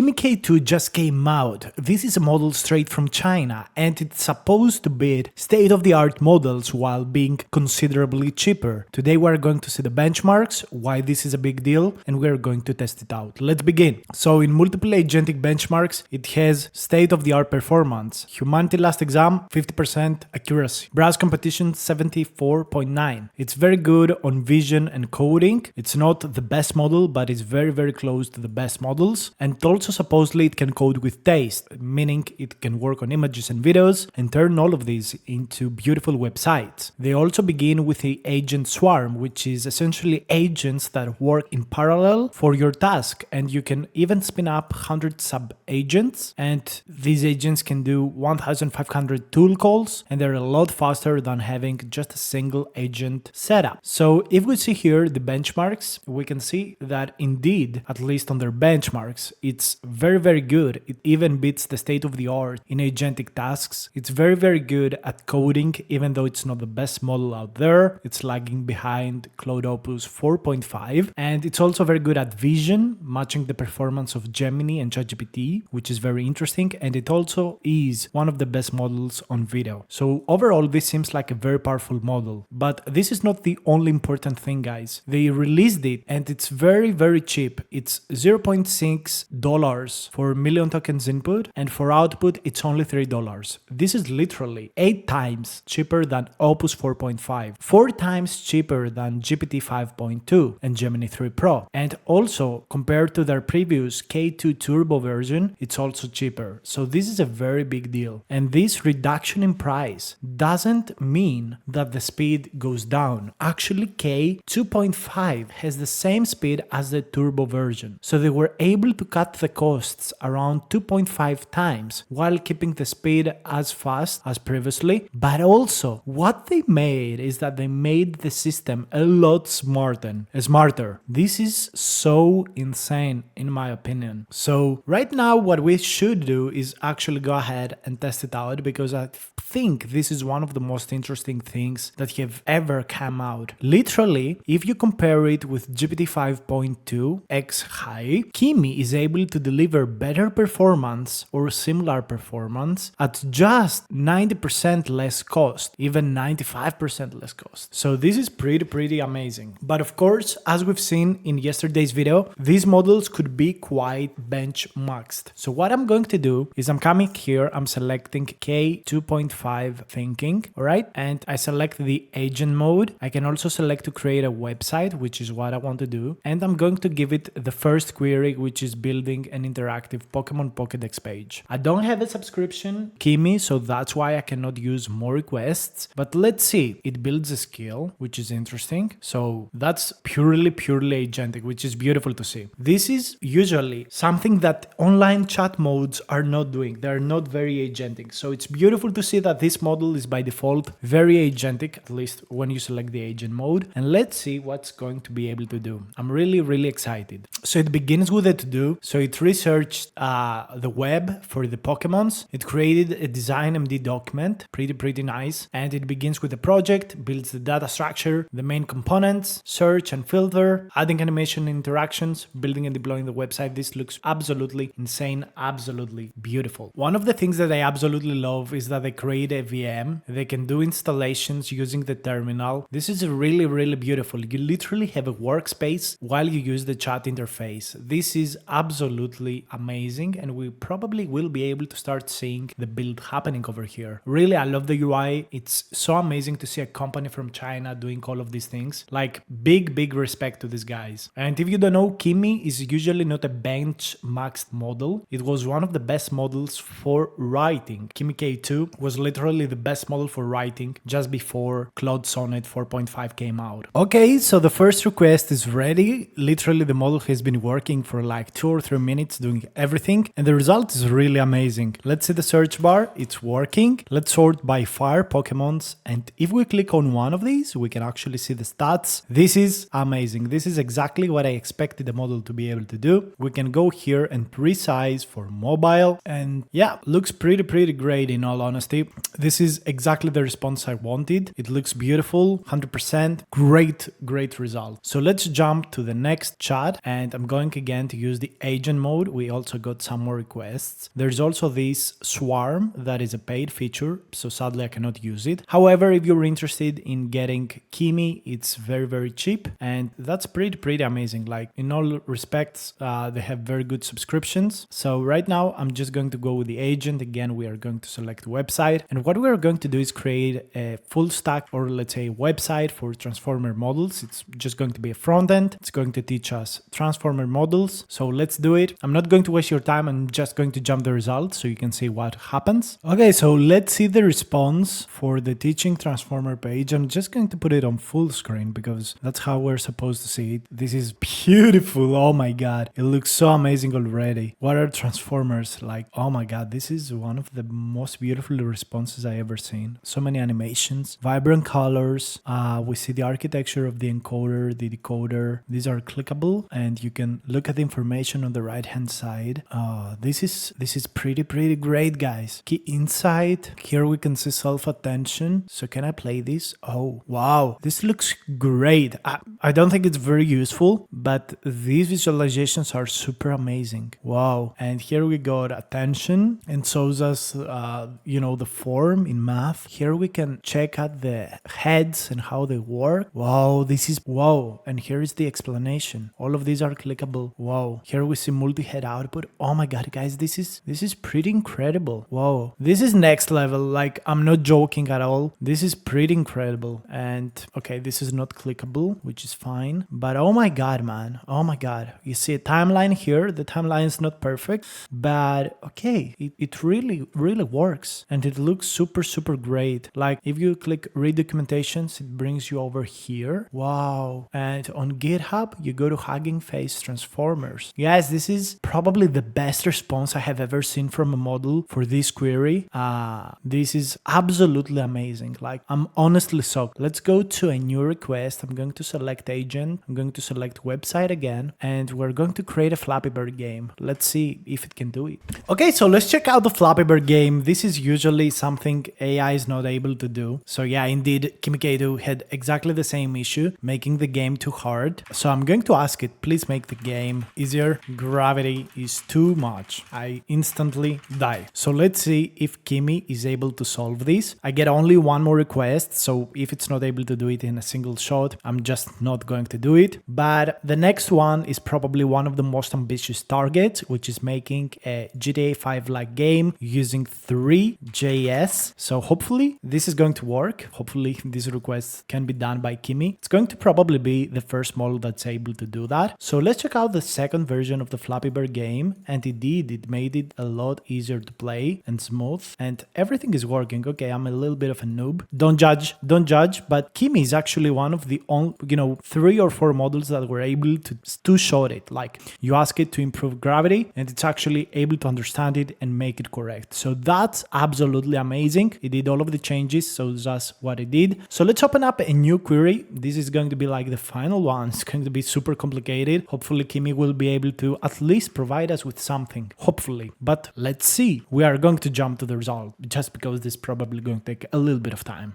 Kimi K2 just came out. This is a model straight from China and it's supposed to beat state-of-the-art models while being considerably cheaper. Today we're going to see the benchmarks, why this is a big deal, and we're going to test it out. Let's begin. So in multiple agentic benchmarks, it has state-of-the-art performance. Humanity last exam, 50% accuracy. Browse competition, 74.9. It's very good on vision and coding. It's not the best model, but it's very close to the best models. And also supposedly it can code with taste, meaning it can work on images and videos and turn all of these into beautiful websites. They also begin with the agent swarm, which is essentially agents that work in parallel for your task, and you can even spin up 100 sub-agents, and these agents can do 1500 tool calls, and they're a lot faster than having just a single agent setup. So if we see here the benchmarks, we can see that indeed, at least on their benchmarks, it's very good. It even beats the state of the art in agentic tasks. It's very good at coding, even though it's not the best model out there. It's lagging behind Cloud Opus 4.5, and it's also very good at vision, matching the performance of Gemini and ChatGPT, which is very interesting, and it also is one of the best models on video. So overall, this seems like a very powerful model, but this is not the only important thing, guys. They released it and it's very cheap. It's $0.6 for million tokens input, and for output it's only $3. This is literally 8 times cheaper than Opus 4.5, 4 times cheaper than GPT 5.2 and Gemini 3 Pro, and also compared to their previous K2 Turbo version, it's also cheaper. So this is a very big deal, and this reduction in price doesn't mean that the speed goes down. Actually, K2.5 has the same speed as the Turbo version, so they were able to cut the costs around 2.5 times while keeping the speed as fast as previously. But also what they made is that they made the system a lot smarter. This is so insane in my opinion. So right now what we should do is actually go ahead and test it out, because I think this is one of the most interesting things that have ever come out. Literally, if you compare it with GPT 5.2 X high, Kimi is able to deliver better performance or similar performance at just 90% less cost, even 95% less cost. So this is pretty amazing. But of course, as we've seen in yesterday's video, these models could be quite benchmarked. So what I'm going to do is I'm coming here, I'm selecting K2.5 thinking, all right? And I select the agent mode. I can also select to create a website, which is what I want to do. And I'm going to give it the first query, which is building an interactive Pokemon Pokédex page. I don't have a subscription, Kimi, so that's why I cannot use more requests. But let's see, it builds a skill, which is interesting. So that's purely agentic, which is beautiful to see. This is usually something that online chat modes are not doing. They're not very agentic. So it's beautiful to see that this model is by default very agentic, at least when you select the agent mode. And let's see what's going to be able to do. I'm really excited. So it begins with a to-do. So it researched the web for the Pokemons. It created a design MD document, pretty nice. And it begins with the project, builds the data structure, the main components, search and filter, adding animation interactions, building and deploying the website. This looks absolutely insane, absolutely beautiful. One of the things that I absolutely love is that they create a VM. They can do installations using the terminal. This is really beautiful. You literally have a workspace while you use the chat interface. This is absolutely amazing, and we probably will be able to start seeing the build happening over here. Really, I love the UI. It's so amazing to see a company from China doing all of these things. Like, big respect to these guys. And if you don't know, Kimi is usually not a benchmarked model. It was one of the best models for writing. Kimi K2 was literally the best model for writing just before Claude Sonnet 4.5 came out. Okay, so the first request is ready. Literally, the model has been working for like 2 or 3 minutes doing everything, and the result is really amazing. Let's see the search bar. It's working. Let's sort by fire Pokemons, and if we click on one of these, we can actually see the stats. This is amazing. This is exactly what I expected the model to be able to do. We can go here and resize for mobile, and yeah, looks pretty great in all honesty. This is exactly the response I wanted. It looks beautiful, 100%. Great result. So let's jump to the next chat, and I'm going again to use the agent mode mode, we also got some more requests. There's also this swarm that is a paid feature, so sadly I cannot use it. However, if you're interested in getting Kimi, it's very cheap, and that's pretty amazing. Like in all respects, they have very good subscriptions. So right now I'm just going to go with the agent. Again, we are going to select website, and what we are going to do is create a full stack, or let's say website for transformer models. It's just going to be a front end. It's going to teach us transformer models. So let's do it. I'm not going to waste your time. I'm just going to jump the results so you can see what happens. Okay, so let's see the response for the teaching transformer page. I'm just going to put it on full screen because that's how we're supposed to see it. This is beautiful. Oh my god, it looks so amazing already. What are transformers like? Oh my god, this is one of the most beautiful responses I ever seen. So many animations, vibrant colors. We see the architecture of the encoder, the decoder. These are clickable, and you can look at the information on the right hand side. This is pretty great, guys. Key insight. Here we can see self-attention. So can I play this? Oh wow, this looks great. I don't think it's very useful, but these visualizations are super amazing. Wow. And here we got attention, and shows us the form in math. Here we can check out the heads and how they work. Wow, wow. And here is the explanation. All of these are clickable. Wow. Here we see multi-head output. Oh my god, guys, this is pretty incredible. Wow. This is next level. Like, I'm not joking at all. This is pretty incredible. And okay, this is not clickable, which is fine. But oh my god, man. Oh my god. You see a timeline here. The timeline is not perfect, but okay, it really works, and it looks super great. Like if you click read documentations, it brings you over here. Wow. And on GitHub, you go to Hugging Face Transformers. Guys, this is probably the best response I have ever seen from a model for this query. This is absolutely amazing. Like, I'm honestly shocked. Let's go to a new request. I'm going to select agent. I'm going to select website again, and we're going to create a Flappy Bird game. Let's see if it can do it. Okay, so let's check out the Flappy Bird game. This is usually something AI is not able to do. So yeah, indeed, Kimi K2 had exactly the same issue, making the game too hard. So I'm going to ask it, please make the game easier. Gravity is too much. I instantly die. So let's see if Kimi is able to solve this. I get only one more request, so if it's not able to do it in a single shot, I'm just not going to do it. But the next one is probably one of the most ambitious targets, which is making a GTA 5 like game using 3JS. So hopefully this is going to work. Hopefully this request can be done by Kimi. It's going to probably be the first model that's able to do that. So let's check out the second version of the Flappy Bird game, and it made it a lot easier to play and smooth, and everything is working. Okay, I'm a little bit of a noob. Don't judge, but Kimi is actually one of the only, 3 or 4 models that were able to show it. Like, you ask it to improve gravity, and it's actually able to understand it and make it correct. So that's absolutely amazing. It did all of the changes, so that's what it did. So let's open up a new query. This is going to be like the final one. It's going to be super complicated. Hopefully Kimi will be able to at least provide us with something. Hopefully. But let's see. We are going to jump to the result, just because this is probably going to take a little bit of time.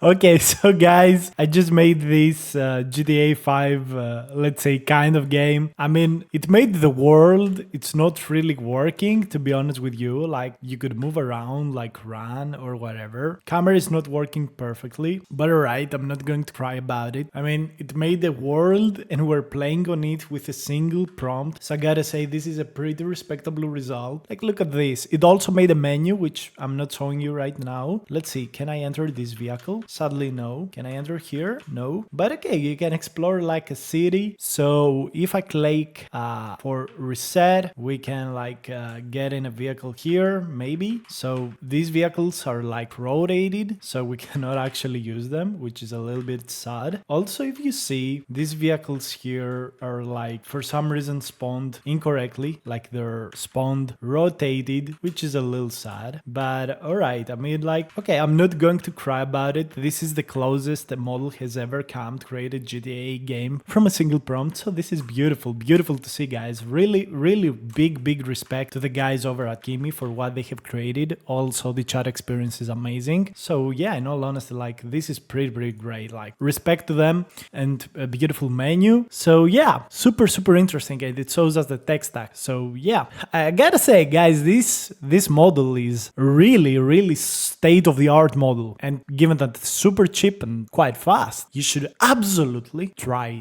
Okay, so guys, I just made this GTA 5, let's say, kind of game. I mean, it made the world. It's not really working, to be honest with you. Like, you could move around, like run or whatever. Camera is not working perfectly, but alright, I'm not going to cry about it. I mean, it made the world, and we're playing on it with a single prompt. So I gotta say, this is a pretty respectable result. Like, look at this. It also made a menu, which I'm not showing you right now. Let's see, can I enter this vehicle? Sadly, no. Can I enter here? No. But okay, you can explore like a city. So if I click for reset, we can like get in a vehicle here, maybe. So these vehicles are like rotated, so we cannot actually use them, which is a little bit sad. Also, if you see, these vehicles here are like, for some reason, spawned incorrectly, like they're spawned rotated, which is a little sad. But alright, I mean, like, okay, I'm not going to cry about it. This is the closest the model has ever come to create a GTA game from a single prompt. So this is beautiful to see, guys. Really big respect to the guys over at Kimi for what they have created. Also, the chat experience is amazing. So yeah, in all honesty, like, this is pretty great. Like, respect to them, and a beautiful menu. So yeah, super interesting. and it shows us the tech stack. So yeah, I gotta say, guys, this model is really state-of-the-art model, and given that it's super cheap and quite fast, you should absolutely try it.